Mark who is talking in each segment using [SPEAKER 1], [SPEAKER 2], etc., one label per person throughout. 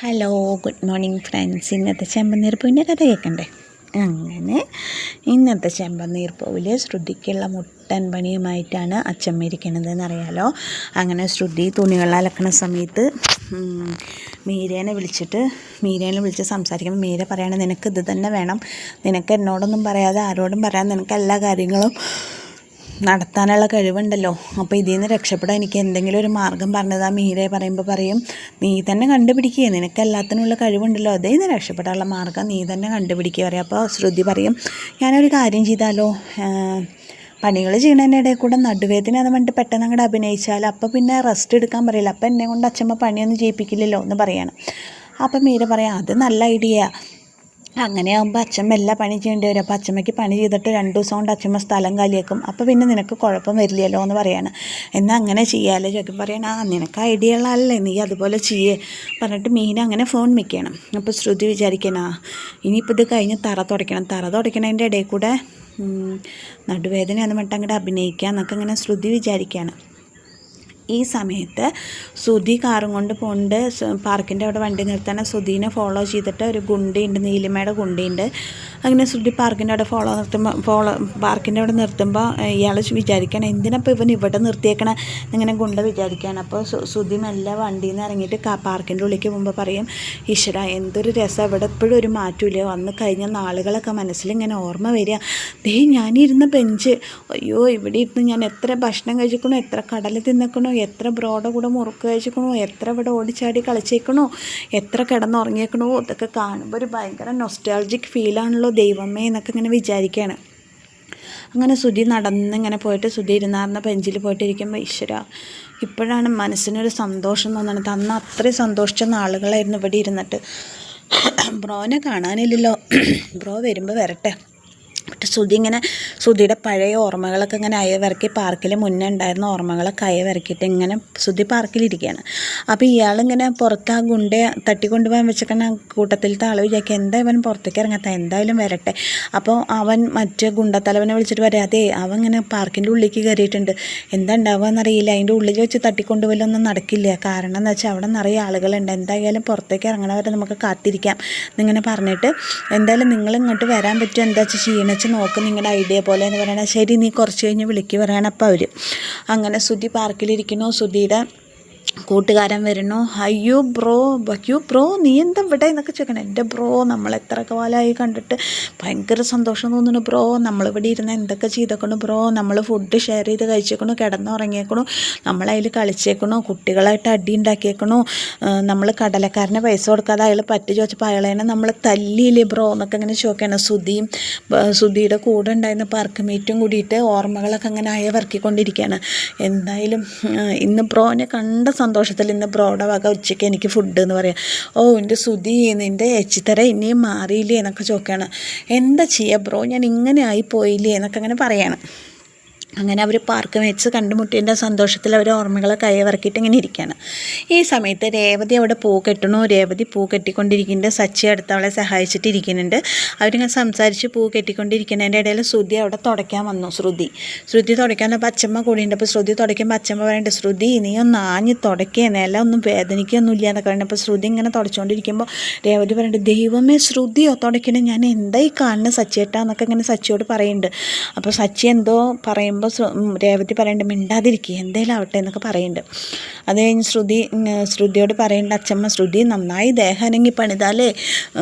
[SPEAKER 1] Hello, good morning friends. ഇന്നത്തെ ചെമ്പനീർപ്പൂവിൻ്റെ കഥ കേൾക്കണ്ടേ? അങ്ങനെ ഇന്നത്തെ ചെമ്പനീർപ്പൂവിൽ ശ്രുതിക്കുള്ള മുട്ടൻ പണിയുമായിട്ടാണ് അച്ചമ്മ ഇരിക്കണത് എന്നറിയാലോ. അങ്ങനെ ശ്രുതി തുണികൾ അലക്കണ സമയത്ത് മീരേനെ വിളിച്ച് സംസാരിക്കുമ്പോൾ മീര പറയണത്, നിനക്ക് ഇത് തന്നെ വേണം, നിനക്ക് എന്നോടൊന്നും പറയാതെ ആരോടും പറയാതെ നിനക്ക് എല്ലാ കാര്യങ്ങളും നടത്താനുള്ള കഴിവുണ്ടല്ലോ, അപ്പോൾ ഇതിൽ നിന്ന് രക്ഷപ്പെടാൻ എനിക്ക് എന്തെങ്കിലും ഒരു മാർഗ്ഗം പറഞ്ഞതാ മീരെ പറയുമ്പോൾ പറയും, നീ തന്നെ കണ്ടുപിടിക്കുക, നിനക്ക് എല്ലാത്തിനുള്ള കഴിവുണ്ടല്ലോ, അതിൽ നിന്ന് രക്ഷപ്പെടാനുള്ള മാർഗ്ഗം നീ തന്നെ കണ്ടുപിടിക്കുക പറയും. അപ്പോൾ ശ്രുതി പറയും, ഞാനൊരു കാര്യം ചെയ്താലോ, പണികൾ ചെയ്യണതിൻ്റെ ഇടയിൽ കൂടെ നടുവേദന അത് വേണ്ടിയിട്ട് പെട്ടെന്ന് അങ്ങോട്ട് അഭിനയിച്ചാൽ അപ്പോൾ പിന്നെ റെസ്റ്റ് എടുക്കാൻ പറയില്ല, അപ്പോൾ എന്നെ കൊണ്ട് അച്ഛമ്മ പണിയൊന്നും ചെയ്യിപ്പിക്കില്ലല്ലോ എന്ന് പറയാണ്. അപ്പം മീര പറയാം, അത് നല്ല ഐഡിയ, അങ്ങനെയാകുമ്പോൾ അച്ഛമ്മ എല്ലാ പണി ചെയ്യേണ്ടി വരും, അപ്പോൾ അച്ഛമ്മയ്ക്ക് പണി ചെയ്തിട്ട് 2 ദിവസം കൊണ്ട് അച്ഛമ്മ സ്ഥലം കാലിയാക്കും, അപ്പോൾ പിന്നെ നിനക്ക് കുഴപ്പം വരില്ലല്ലോ എന്ന് പറയാണ്. എന്നാൽ അങ്ങനെ ചെയ്യാമല്ലോ ചോദിക്കും. പറയണം, നിനക്ക് ഐഡിയ ഉള്ളതല്ലേ, നീ അതുപോലെ ചെയ്യേ പറഞ്ഞിട്ട് മീന അങ്ങനെ ഫോൺ വെക്കണം. അപ്പോൾ ശ്രുതി വിചാരിക്കണം, ഇനിയിപ്പോൾ ഇത് കഴിഞ്ഞ് തറ തുടയ്ക്കണതിൻ്റെ ഇടയിൽ കൂടെ നടുവേദന എന്ന് പറഞ്ഞിട്ട് അങ്ങോട്ട് അഭിനയിക്കുക എന്നൊക്കെ ഇങ്ങനെ ശ്രുതി വിചാരിക്കുകയാണ്. ഈ സമയത്ത് ശ്രുതി കാറും കൊണ്ട് പോകുന്നുണ്ട്. പാർക്കിൻ്റെ അവിടെ വണ്ടി നിർത്താൻ ശ്രുതിനെ ഫോളോ ചെയ്തിട്ട് ഒരു ഗുണ്ടിയുണ്ട്, നീലിമയുടെ ഗുണ്ടിയുണ്ട്. അങ്ങനെ ശ്രുതി പാർക്കിൻ്റെ അവിടെ പാർക്കിൻ്റെ അവിടെ നിർത്തുമ്പോൾ ഇയാൾ വിചാരിക്കണം, എന്തിനപ്പോൾ ഇവൻ ഇവിടെ നിർത്തിയേക്കണം ഇങ്ങനെ ഗുണ്ട വിചാരിക്കുകയാണ്. അപ്പോൾ ശ്രുതി മെല്ലെ വണ്ടിയിൽ നിന്ന് ഇറങ്ങിയിട്ട് പാർക്കിൻ്റെ ഉള്ളിലേക്ക് പോകുമ്പോൾ പറയും, ഈശ്വര എന്തൊരു രസം, ഇവിടെ എപ്പോഴും ഒരു മാറ്റമില്ല, വന്ന് കഴിഞ്ഞ നാളുകളൊക്കെ മനസ്സിലിങ്ങനെ ഓർമ്മ വരിക, ഞാനിരുന്ന ബെഞ്ച്, അയ്യോ ഇവിടെ ഇരുന്ന് ഞാൻ എത്ര ഭക്ഷണം കഴിച്ചിക്കണോ, എത്ര കടൽ തിന്നക്കണോ, എത്ര ബ്രോയുടെ കൂടെ മുറുക്ക് കഴിച്ചിക്കണോ, എത്ര ഇവിടെ ഓടിച്ചാടി കളിച്ചേക്കണോ, എത്ര കിടന്നുറങ്ങിയേക്കണോ, ഇതൊക്കെ കാണുമ്പോൾ ഒരു ഭയങ്കര നൊസ്റ്റാൾജിക് ഫീലാണല്ലോ ദൈവമേ എന്നൊക്കെ ഇങ്ങനെ വിചാരിക്കുകയാണ്. അങ്ങനെ ശ്രുതി നടന്നിങ്ങനെ പോയിട്ട് ശ്രുതി ഇരുന്നാർന്ന ബെഞ്ചിൽ പോയിട്ടിരിക്കുമ്പോൾ ഈശ്വര ഇപ്പോഴാണ് മനസ്സിനൊരു സന്തോഷം തോന്നണത്, അന്ന് അത്രയും സന്തോഷിച്ച നാളുകളായിരുന്നു ഇവിടെ ഇരുന്നിട്ട്. ബ്രോനെ കാണാനില്ലല്ലോ, ബ്രോ വരുമ്പോൾ വരട്ടെ. പക്ഷെ ശ്രുതിയുടെ പഴയ ഓർമ്മകളൊക്കെ ഇങ്ങനെ അയവിറക്കി, പാർക്കിൽ മുന്നേ ഉണ്ടായിരുന്ന ഓർമ്മകളൊക്കെ അയവിറക്കിയിട്ട് ഇങ്ങനെ ശ്രുതി പാർക്കിലിരിക്കുകയാണ്. അപ്പോൾ ഇയാളിങ്ങനെ പുറത്ത് ആ ഗുണ്ടയെ തട്ടിക്കൊണ്ടുപോകാൻ വെച്ചിട്ട് കൂട്ടത്തിലത്തെ ആൾ വിചാരിക്കുക, എന്താ ഇവൻ പുറത്തേക്ക് ഇറങ്ങാത്ത, എന്തായാലും വരട്ടെ. അപ്പോൾ അവൻ മറ്റേ ഗുണ്ടത്തലവനെ വിളിച്ചിട്ട് പറയാം, അതെ അവൻ ഇങ്ങനെ പാർക്കിൻ്റെ ഉള്ളിലേക്ക് കയറിയിട്ടുണ്ട്, എന്താ ഉണ്ടാവുക എന്നറിയില്ല, അതിൻ്റെ ഉള്ളിൽ വെച്ച് തട്ടിക്കൊണ്ടുപോലൊന്നും നടക്കില്ല, കാരണം എന്ന് വെച്ചാൽ അവിടെ നിറയെ ആളുകളുണ്ട്, എന്തായാലും പുറത്തേക്ക് ഇറങ്ങണവരെ നമുക്ക് കാത്തിരിക്കാം എന്നിങ്ങനെ പറഞ്ഞിട്ട്, എന്തായാലും നിങ്ങൾ ഇങ്ങോട്ട് വരാൻ പറ്റുമോ, എന്താ വെച്ചാൽ ചെയ്യണമെന്ന് വെച്ച് നോക്ക്, നിങ്ങളുടെ ഐഡിയ പോലെ എന്ന് പറയണത്. ശരി, നീ കുറച്ച് കഴിഞ്ഞ് വിളിക്ക് പറയണം. അപ്പോൾ അവർ അങ്ങനെ ശ്രുതി പാർക്കിലിരിക്കണോ, ശ്രുതിയുടെ കൂട്ടുകാരൻ വരണോ, അയ്യോ ബ്രോ നീ എന്താ ഇവിടെ എന്നൊക്കെ ചോദിക്കണം. എൻ്റെ ബ്രോ, നമ്മൾ എത്ര കാലമായി കണ്ടിട്ട്, ഭയങ്കര സന്തോഷം തോന്നുന്നു ബ്രോ, നമ്മളിവിടെ ഇരുന്ന് എന്തൊക്കെ ചെയ്തേക്കണു ബ്രോ, നമ്മൾ ഫുഡ് ഷെയർ ചെയ്ത് കഴിച്ചേക്കണു, കിടന്നുറങ്ങിയേക്കണു, നമ്മളതിൽ കളിച്ചേക്കണു, കുട്ടികളായിട്ട് അടി ഉണ്ടാക്കിയേക്കണു, നമ്മൾ കടലക്കാരനെ പൈസ കൊടുക്കാതെ അയാൾ പറ്റി ചോദിച്ചപ്പോൾ അയാളേനെ നമ്മൾ തല്ലിയില്ലേ ബ്രോ എന്നൊക്കെ ഇങ്ങനെ ചോദിക്കണം. ശ്രുതിയുടെ കൂടെ ഉണ്ടായിരുന്ന പാർക്ക് മീറ്റും കൂടിയിട്ട് ഓർമ്മകളൊക്കെ അങ്ങനെ അയവർക്കിക്കൊണ്ടിരിക്കുകയാണ്. എന്തായാലും ഇന്ന് ബ്രോനെ കണ്ട സന്തോഷത്തിൽ ഇന്ന് ബ്രോയുടെ വക ഉച്ചയ്ക്ക് എനിക്ക് ഫുഡ് എന്ന് പറയാം. ഓ എൻ്റെ ശ്രുതി, നിൻ്റെ എച്ചിത്തര ഇനിയും മാറിയില്ലേ എന്നൊക്കെ ചോദിക്കുകയാണ്. എന്താ ചെയ്യുക ബ്രോ, ഞാൻ ഇങ്ങനെ ആയിപ്പോയില്ലേ എന്നൊക്കെ അങ്ങനെ പറയാണ്. അങ്ങനെ അവർ പാർക്ക് വെച്ച് കണ്ടുമുട്ടിയതിൻ്റെ സന്തോഷത്തിൽ അവർ ഓർമ്മകളൊക്കെ അയവിറക്കിയിട്ട് ഇങ്ങനെ ഇരിക്കുകയാണ്. ഈ സമയത്ത് രേവതി അവിടെ പൂ കെട്ടണു. രേവതി പൂ കെട്ടിക്കൊണ്ടിരിക്കുന്നുണ്ട്. സച്ചി അടുത്ത് അവളെ സഹായിച്ചിട്ടിരിക്കുന്നുണ്ട്. അവരിങ്ങനെ സംസാരിച്ച് പൂ കെട്ടിക്കൊണ്ടിരിക്കുന്നതിൻ്റെ ഇടയിൽ ശ്രുതി അവിടെ തുടയ്ക്കാൻ വന്നു. ശ്രുതി തുടയ്ക്കാനപ്പോൾ അച്ഛമ്മ കൂടിയുണ്ട്. അപ്പോൾ ശ്രുതി തുടയ്ക്കുമ്പോൾ അച്ഛമ്മ പറയുന്നുണ്ട്, ശ്രുതി നീ ഒന്ന് ആഞ്ഞ് തുടയ്ക്കുക, നില ഒന്നും വേദനിക്കൊന്നുമില്ല എന്നൊക്കെ പറയുന്നത്. അപ്പോൾ ശ്രുതി ഇങ്ങനെ തുടച്ചുകൊണ്ടിരിക്കുമ്പോൾ രേവതി പറയുന്നുണ്ട്, ദൈവമേ ശ്രുതിയോ തുടയ്ക്കണേ, ഞാൻ എന്തായി കാണുന്നത് സച്ചിയേട്ടാ എന്നൊക്കെ ഇങ്ങനെ സച്ചിയോട് പറയുന്നുണ്ട്. അപ്പോൾ സച്ചി എന്തോ പറയുമ്പോൾ രേവതി പറയുന്നുണ്ട്, മിണ്ടാതിരിക്കുക, എന്തേലും ആവട്ടെ എന്നൊക്കെ പറയുന്നുണ്ട്. അത് കഴിഞ്ഞ് ശ്രുതിയോട് പറയുന്നുണ്ട് അച്ഛമ്മ, ശ്രുതി നന്നായി ദേഹം അനങ്ങി പണിതാലേ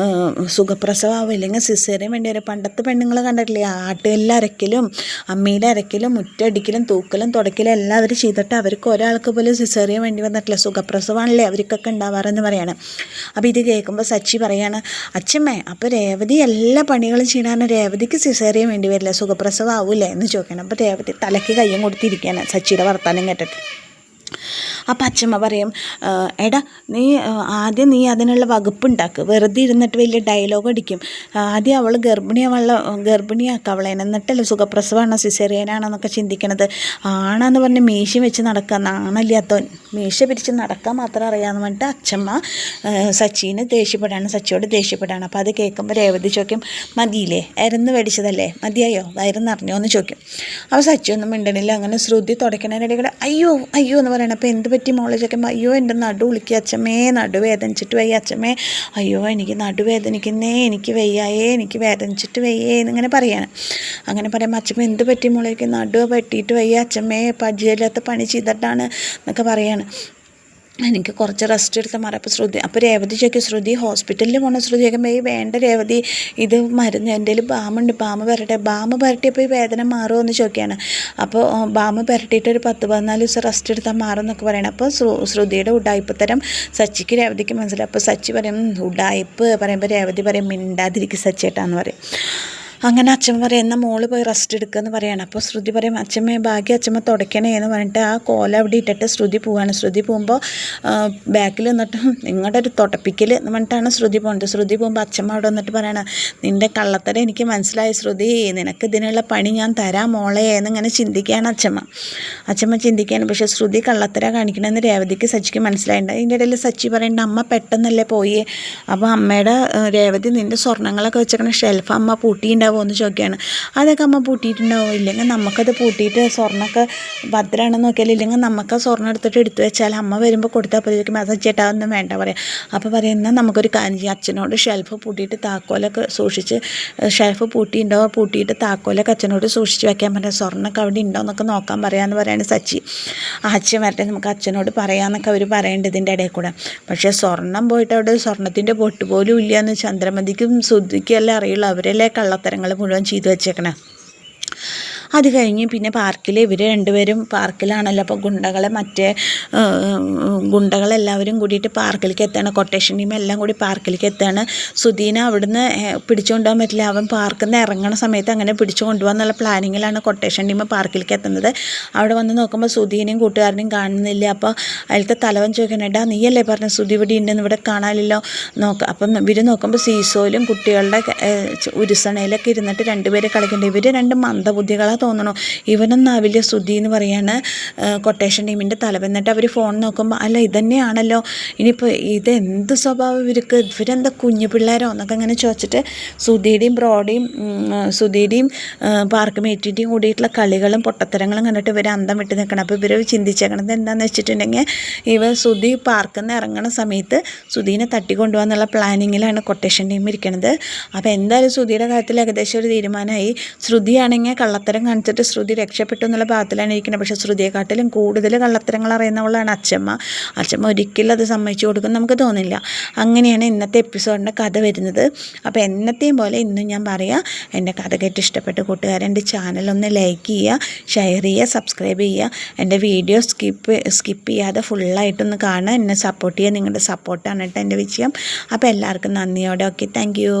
[SPEAKER 1] സുഖപ്രസവമാവും, ഇല്ലെങ്കിൽ സിസേറിയൻ വേണ്ടി വരും. പണ്ടത്തെ പെണ്ണുങ്ങൾ കണ്ടിട്ടില്ലേ, ആട്ടുകല്ലിൽ അരക്കലും അമ്മിയിൽ അരക്കലും മുറ്റടിക്കലും തൂക്കലും തുടക്കലും എല്ലാവരും ചെയ്തിട്ട് അവർക്ക് ഒരാൾക്ക് പോലും സിസേറിയൻ വേണ്ടി വന്നിട്ടില്ല, സുഖപ്രസവമാണല്ലേ അവർക്കൊക്കെ ഉണ്ടാവാറെന്ന് പറയാണ്. അപ്പോൾ ഇത് കേൾക്കുമ്പോൾ സച്ചി പറയാണ്, അച്ഛമ്മേ അപ്പോൾ രേവതി എല്ലാ പണികളും ചെയ്യണമാണ്, രേവതിക്ക് സിസേറിയൻ വേണ്ടി വരില്ല, സുഖപ്രസവം ആവൂലേ എന്ന് ചോദിക്കണം. അപ്പോൾ രേവതി തലയ്ക്ക് കയ്യും കൊടുത്തിരിക്കുകയാണ് സച്ചിയുടെ വർത്താനം കേട്ടിട്ട്. അപ്പം അച്ഛമ്മ പറയും, എടാ ആദ്യം നീ അതിനുള്ള വകുപ്പുണ്ടാക്ക്, വെറുതെ ഇരുന്നിട്ട് വലിയ ഡയലോഗ് അടിക്കും, ആദ്യം അവൾ ഗർഭിണിയാക്കുക അവളെ, എന്നിട്ടല്ലേ സുഖപ്രസവമാണോ സിസേറിയനാണോ എന്നൊക്കെ ചിന്തിക്കണത്, ആണെന്ന് പറഞ്ഞ് മീശ വെച്ച് നടക്കുക, നാണല്ലാത്തവൻ, മീശ പിരിച്ച് നടക്കാൻ മാത്രം അറിയാമെന്ന് പറഞ്ഞിട്ട് അച്ഛമ്മ സച്ചിയോട് ദേഷ്യപ്പെടാണ്. അപ്പോൾ അത് കേൾക്കുമ്പോൾ രേവതി ചോദിക്കും, മതിയില്ലേ, ഇരന്ന് മേടിച്ചതല്ലേ, മതിയായോ, വയറ് നിറഞ്ഞോ എന്ന് ചോദിക്കും. അപ്പോൾ സച്ചി ഒന്നും മിണ്ടണില്ല. അങ്ങനെ ശ്രുതി തുടയ്ക്കണതിനിടെ അയ്യോ എന്ന് പറയണം. അപ്പോൾ എന്ത് പറ്റി മോളെ ചോദിക്കുമ്പോൾ അയ്യോ എൻ്റെ നടു വിളിക്കുക അച്ഛമ്മേ, നടു വേദനിച്ചിട്ട് വയ്യ അച്ഛമ്മേ, അയ്യോ എനിക്ക് നടു വേദനിക്കുന്നേ, എനിക്ക് വയ്യായേ, എനിക്ക് വേദനിച്ചിട്ട് വയ്യേ എന്നിങ്ങനെ പറയാണ്. അങ്ങനെ പറയുമ്പോൾ അച്ഛമ്മ എന്ത് പറ്റി മോളേക്ക്, നടു പറ്റിയിട്ട് വയ്യ അച്ഛമ്മേ, പരിചയമില്ലാത്ത പണി ചെയ്തിട്ടാണ് എന്നൊക്കെ പറയാണ്. എനിക്ക് കുറച്ച് റെസ്റ്റ് എടുത്താൽ മാറി. അപ്പോൾ ശ്രുതി, അപ്പോൾ രേവതി ചോദിക്കും ശ്രുതി ഹോസ്പിറ്റലിൽ പോകണം. ശ്രുതി ചോദിക്കുമ്പോൾ ഈ വേണ്ട രേവതി, ഇത് മരുന്ന് എൻ്റെ കയ്യിൽ ബാമുണ്ട്, ബാമ് പുരട്ടെ, ബാമ് പുരട്ടിയപ്പോൾ ഈ വേദന മാറുമോ എന്ന് ചോദിക്കുകയാണ്. അപ്പോൾ ബാമ് പുരട്ടിയിട്ട് ഒരു 10-14 ദിവസം റെസ്റ്റ് എടുത്താൽ മാറും എന്നൊക്കെ പറയണം. അപ്പോൾ ശ്രുതിയുടെ ഉഡായിപ്പ് തരം സച്ചിക്ക് രേവതിക്ക് മനസ്സിലായി. അപ്പോൾ സച്ചി പറയും ഉഡായിപ്പ് പറയുമ്പോൾ രേവതി പറയും മിണ്ടാതിരിക്കും സച്ചേട്ടാന്ന് പറയും. അങ്ങനെ അച്ഛമ്മ പറയും എന്നാൽ മോള് പോയി റെസ്റ്റ് എടുക്കുമെന്ന് പറയാണ്. അപ്പോൾ ശ്രുതി പറയും അച്ഛമ്മ ഭാഗ്യം അച്ഛമ്മ തുടയ്ക്കണേ എന്ന് പറഞ്ഞിട്ട് ആ കോല അവിടെ ഇട്ടിട്ട് ശ്രുതി പോവാണ്. ശ്രുതി പോകുമ്പോൾ ബാക്കിൽ നിന്നിട്ട് നിങ്ങളുടെ ഒരു തുടപ്പിക്കൽ എന്ന് പറഞ്ഞിട്ടാണ് ശ്രുതി പോകുന്നത്. ശ്രുതി പോകുമ്പോൾ അച്ഛമ്മ അവിടെ വന്നിട്ട് പറയണം നിൻ്റെ കള്ളത്തരം എനിക്ക് മനസ്സിലായി ശ്രുതി, നിനക്ക് ഇതിനുള്ള പണി ഞാൻ തരാം മോളെ എന്നിങ്ങനെ ചിന്തിക്കുകയാണ് അച്ഛമ്മ ചിന്തിക്കുകയാണ്. പക്ഷേ ശ്രുതി കള്ളത്തര കാണിക്കണമെന്ന് രേവതിക്ക് സച്ചിക്ക് മനസ്സിലായിട്ടുണ്ട്. അതിൻ്റെ ഇടയിൽ സച്ചി പറയേണ്ട അമ്മ പെട്ടെന്നല്ലേ പോയി, അപ്പോൾ അമ്മയുടെ രേവതി നിൻ്റെ സ്വർണ്ണങ്ങളൊക്കെ വെച്ചേക്കണ ഷെൽഫ് അമ്മ പൂട്ടിയിട്ടുണ്ടാവും എന്ന് ചോദിക്കുകയാണ്. അതൊക്കെ അമ്മ പൂട്ടിയിട്ടുണ്ടാവും, ഇല്ലെങ്കിൽ നമുക്കത് പൂട്ടിയിട്ട് സ്വർണ്ണമൊക്കെ ഭദ്രമാണെന്ന് നോക്കിയാൽ, ഇല്ലെങ്കിൽ നമുക്ക് സ്വർണ്ണം എടുത്ത് വെച്ചാൽ അമ്മ വരുമ്പോൾ കൊടുത്താൽ പോയിരിക്കും. അത് ചേട്ടാ ഒന്നും വേണ്ട പറയാം. അപ്പോൾ പറയാം എന്നാൽ നമുക്കൊരു കാര്യം ചെയ്യാം, അച്ഛനോട് ഷെൽഫ് പൂട്ടിയിട്ട് താക്കോലൊക്കെ സൂക്ഷിച്ച്, ഷെൽഫ് പൂട്ടിയിട്ടുണ്ടോ പൂട്ടിയിട്ട് താക്കോലൊക്കെ അച്ഛനോട് സൂക്ഷിച്ച് വെക്കാൻ പറയാം, സ്വർണ്ണമൊക്കെ അവിടെ ഉണ്ടോ എന്നൊക്കെ നോക്കാൻ പറയാമെന്ന് പറയാണ് സച്ചി. അച്ഛൻ വരട്ടെ നമുക്ക് അച്ഛനോട് പറയാമെന്നൊക്കെ അവർ പറയേണ്ടത് ഇതിൻ്റെ ഇടയിൽ കൂടെ. പക്ഷേ സ്വർണ്ണം പോയിട്ട് അവിടെ സ്വർണ്ണത്തിൻ്റെ പൊട്ട് പോലും ഇല്ല എന്ന് ചന്ദ്രമതിക്കും ശ്രുതിക്കും എല്ലാം അറിയുള്ളൂ. അവരല്ലേ കള്ളത്തരങ്ങൾ മുഴുവൻ ചെയ്തു വെച്ചേക്കണേ. അത് കഴിഞ്ഞ് പിന്നെ പാർക്കിൽ ഇവർ രണ്ടുപേരും പാർക്കിലാണല്ലോ. അപ്പോൾ ഗുണ്ടകളെല്ലാവരും കൂടിയിട്ട് പാർക്കിലേക്ക് എത്തുകയാണ്. കൊട്ടേഷൻ ടീം എല്ലാം കൂടി പാർക്കിലേക്ക് എത്തുകയാണ്. സുധീനെ അവിടുന്ന് പിടിച്ചു കൊണ്ടുപോകാൻ പറ്റില്ല, അവൻ പാർക്കിൽ നിന്ന് ഇറങ്ങുന്ന സമയത്ത് അങ്ങനെ പിടിച്ചു കൊണ്ടുപോകാന്നുള്ള പ്ലാനിങ്ങിലാണ് കൊട്ടേഷൻ ടീം പാർക്കിലേക്ക് എത്തുന്നത്. അവിടെ വന്ന് നോക്കുമ്പോൾ സുധീനെയും കൂട്ടുകാരനെയും കാണുന്നില്ല. അപ്പോൾ അതിലത്തെ തലവൻ ചോദിക്കണം എടാ നീയല്ലേ പറഞ്ഞ സുധി ഇവിടെ ഉണ്ടെന്ന്, ഇവിടെ കാണാനില്ലല്ലോ അപ്പം ഇവർ നോക്കുമ്പോൾ സീസോയിലും കുട്ടികളുടെ ഉരുസണയിലൊക്കെ ഇരുന്നിട്ട് രണ്ടുപേരെ കളിക്കുന്നുണ്ട്. ഇവർ രണ്ട് മന്ദബുദ്ധികളാണ് തോന്നണു. ഇവനൊന്നാവില്ല ശ്രുതി എന്ന് പറയാണ് കൊട്ടേഷൻ ടീമിൻ്റെ തലവൻ. എന്നിട്ട് അവർ ഫോൺ നോക്കുമ്പോൾ അല്ല ഇതന്നെയാണല്ലോ, ഇനിയിപ്പോൾ ഇതെന്ത് സ്വഭാവം ഇവരെന്താ കുഞ്ഞു പിള്ളേരോ എന്നൊക്കെ അങ്ങനെ ചോദിച്ചിട്ട് സുധിയുടെയും പാർക്ക് മേറ്റിൻ്റെയും കൂടിയിട്ടുള്ള കളികളും പൊട്ടത്തരങ്ങളും കണ്ടിട്ട് ഇവർ അന്തം വിട്ട് നിൽക്കണം. അപ്പോൾ ഇവർ ചിന്തിച്ചേക്കണത് എന്താണെന്ന് വെച്ചിട്ടുണ്ടെങ്കിൽ സുധി പാർക്കിൽ നിന്ന് ഇറങ്ങുന്ന സമയത്ത് സുധീനെ തട്ടിക്കൊണ്ടുപോകാന്നുള്ള പ്ലാനിങ്ങിലാണ് കൊട്ടേഷൻ ടീം ഇരിക്കുന്നത്. അപ്പോൾ എന്തായാലും സുധിയുടെ കാര്യത്തിൽ ഏകദേശം ഒരു തീരുമാനമായി. ശ്രുതിയാണെങ്കിൽ കള്ളത്തരം കാണിച്ചിട്ട് ശ്രുതി രക്ഷപ്പെട്ടു എന്നുള്ള ഭാഗത്തിലാണ് ഇരിക്കുന്നത്. പക്ഷേ ശ്രുതിയെക്കാട്ടിലും കൂടുതൽ കള്ളത്തരങ്ങൾ അറിയുന്നവളാണ് അച്ഛമ്മ ഒരിക്കലും അത് സമ്മതിച്ചു കൊടുക്കും നമുക്ക് തോന്നില്ല. അങ്ങനെയാണ് ഇന്നത്തെ എപ്പിസോഡിൻ്റെ കഥ വരുന്നത്. അപ്പോൾ എന്നത്തെയും പോലെ ഇന്നും ഞാൻ പറയാം, എൻ്റെ കഥ കേട്ട് ഇഷ്ടപ്പെട്ട കൂട്ടുകാരെ എൻ്റെ ചാനലൊന്ന് ലൈക്ക് ചെയ്യുക, ഷെയർ ചെയ്യുക, സബ്സ്ക്രൈബ് ചെയ്യുക. എൻ്റെ വീഡിയോ സ്കിപ്പ് ചെയ്യാതെ ഫുള്ളായിട്ടൊന്ന് കാണുക, എന്നെ സപ്പോർട്ട് ചെയ്യുക. നിങ്ങളുടെ സപ്പോർട്ടാണ് കേട്ടോ എൻ്റെ വിജയം. അപ്പോൾ എല്ലാവർക്കും നന്ദിയോടെ. Okay, thank you.